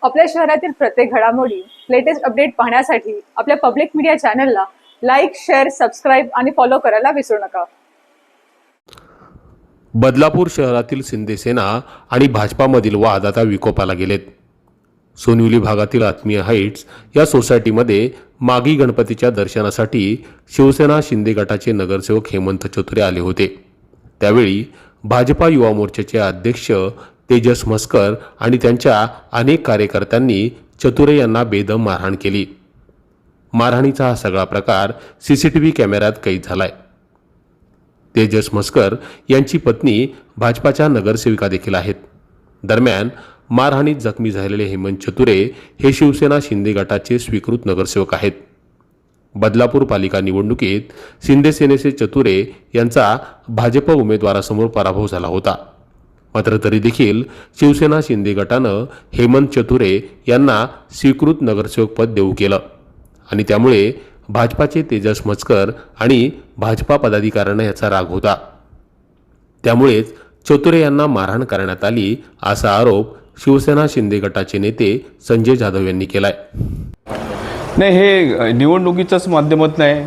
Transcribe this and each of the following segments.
आपल्या शहरातील प्रत्येक घडामोडी लेटेस्ट अपडेट पाहण्यासाठी आपल्या पब्लिक मीडिया चॅनलला लाईक, शेअर, सबस्क्राईब आणि फॉलो करायला विसरू नका। बदलापूर शहरातील शिंदेसेना आणि भाजपामधील वाद आता विकोपाला गेलेत। सोनिवली भागातील आत्मीय हाइट्स या सोसायटीमध्ये मागी गणपतीच्या दर्शनासाठी शिवसेना शिंदे गटाचे नगरसेवक हेमंत चतुरे आले होते। त्यावेळी भाजपा युवा मोर्चाचे अध्यक्ष तेजस म्हस्कर आणि त्यांच्या अनेक कार्यकर्त्यांनी चतुरे यांना बेदम मारहाण केली। मारहाणीचा हा सगळा प्रकार सीसीटीव्ही कॅमेऱ्यात कैद झालाय। तेजस म्हस्कर यांची पत्नी भाजपाच्या नगरसेविका देखील आहेत। दरम्यान मारहाणीत जखमी झालेले हेमंत चतुरे हे शिवसेना शिंदे गटाचे स्वीकृत नगरसेवक आहेत। बदलापूर पालिका निवडणुकीत शिंदे सेनेचे चतुरे यांचा भाजप उमेदवारासमोर पराभव झाला होता। मात्र तरी देखील शिवसेना शिंदे गटानं हेमंत चतुरे यांना स्वीकृत नगरसेवक पद देऊ केलं आणि त्यामुळे भाजपाचे तेजस म्हस्कर आणि भाजपा पदाधिकाऱ्यांना याचा राग होता। त्यामुळेच चतुरे यांना मारहाण करण्यात आली असा आरोप शिवसेना शिंदे गटाचे नेते संजय जाधव यांनी केलाय। नाही, हे निवडणुकीच्याच माध्यमात नाही।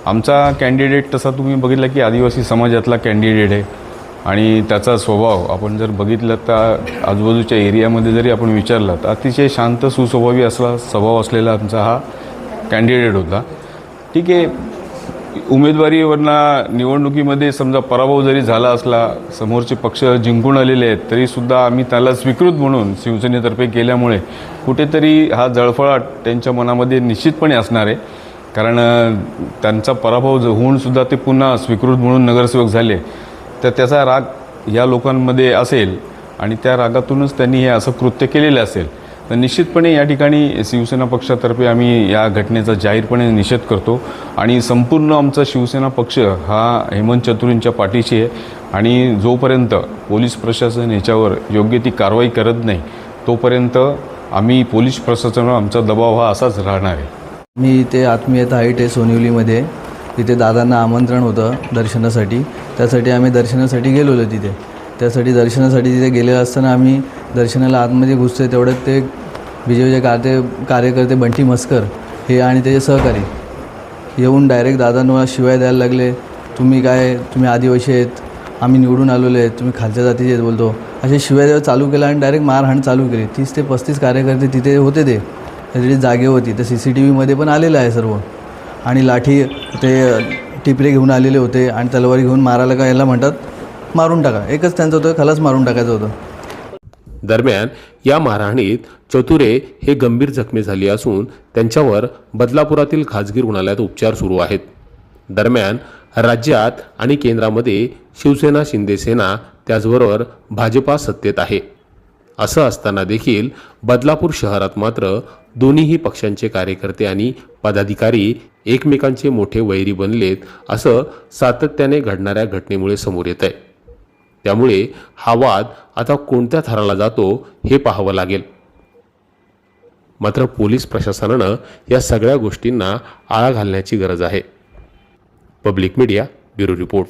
आमचा कॅन्डिडेट तसा तुम्ही बघितला की आदिवासी समाजातला कॅन्डिडेट आहे आणि त्याचा स्वभाव आपण जर बघितलं तर आजूबाजूच्या एरियामध्ये जरी आपण विचारलं तर अतिशय शांत सुस्वभावी असला स्वभाव असलेला आमचा हा कॅन्डिडेट होता। ठीक आहे, उमेदवारीवरनं निवडणुकीमध्ये समजा पराभव जरी झाला असला, समोरचे पक्ष जिंकून आलेले आहेत, तरीसुद्धा आम्ही त्याला स्वीकृत म्हणून शिवसेनेतर्फे केल्यामुळे कुठेतरी हा जळफळाट त्यांच्या मनामध्ये निश्चितपणे असणार आहे। कारण त्यांचा पराभव होऊनसुद्धा ते पुन्हा स्वीकृत म्हणून नगरसेवक झाले तर त्याचा राग या लोकांमध्ये असेल आणि त्या रागातूनच त्यांनी हे असं कृत्य केलेलं असेल। तर निश्चितपणे या ठिकाणी शिवसेना पक्षातर्फे आम्ही या घटनेचा जाहीरपणे निषेध करतो आणि संपूर्ण आमचा शिवसेना पक्ष हा हेमंत चतुरेंच्या पाठीशी आहे आणि जोपर्यंत पोलीस प्रशासन याच्यावर योग्य ती कारवाई करत नाही तोपर्यंत आम्ही पोलीस प्रशासनावर आमचा दबाव हा असाच राहणार आहे। मी इथे आत्मीयता हाईट आहे सोनिवलीमध्ये, तिथे दादांना आमंत्रण होतं दर्शनासाठी, त्यासाठी आम्ही दर्शनासाठी गेलेलो तिथे। त्यासाठी दर्शनासाठी तिथे गेलेलं असताना आम्ही दर्शनाला आतमध्ये घुसतोय तेवढ्यात ते बीजेपीचे कार्यकर्ते बंटी म्हस्कर हे आणि त्याचे सहकारी येऊन डायरेक्ट दादांना शिवाय द्यायला लागले। तुम्ही आदिवासी आहेत, आम्ही निवडून आलेलो आहेत, तुम्ही खालच्या जातीचे आहेत बोलतो, असे शिवाय द्यायला चालू केलं आणि डायरेक्ट मारहाण चालू केली। 30 ते 35 कार्यकर्ते तिथे होते, ते त्याची जागे होती, तर CCTVमध्ये पण आलेलं आहे सर्व। आणि लाठी ते टिपरे घेऊन आलेले होते आणि तलवारी घेऊन मारायला का याला म्हणतात मारून टाका, एकच त्यांचं होतं, खलास मारून टाकायचं होतं। दरम्यान या मारहाणीत चतुरे हे गंभीर जखमी झाले असून त्यांच्यावर बदलापुरातील खाजगी रुग्णालयात उपचार सुरू आहेत। दरम्यान राज्यात आणि केंद्रामध्ये शिवसेना शिंदे सेना त्याचबरोबर भाजपा सत्तेत आहे। असं असताना देखील बदलापूर शहरात मात्र दोन्हीही पक्षांचे कार्यकर्ते आणि पदाधिकारी एकमेकांचे मोठे वैरी बनलेत असं सातत्याने घडणाऱ्या घटनेमुळे समोर येत आहे। त्यामुळे हा वाद आता कोणत्या थराला जातो हे पाहावं लागेल। मात्र पोलीस प्रशासनानं या सगळ्या गोष्टींना आळा घालण्याची गरज आहे। Public media bureau report.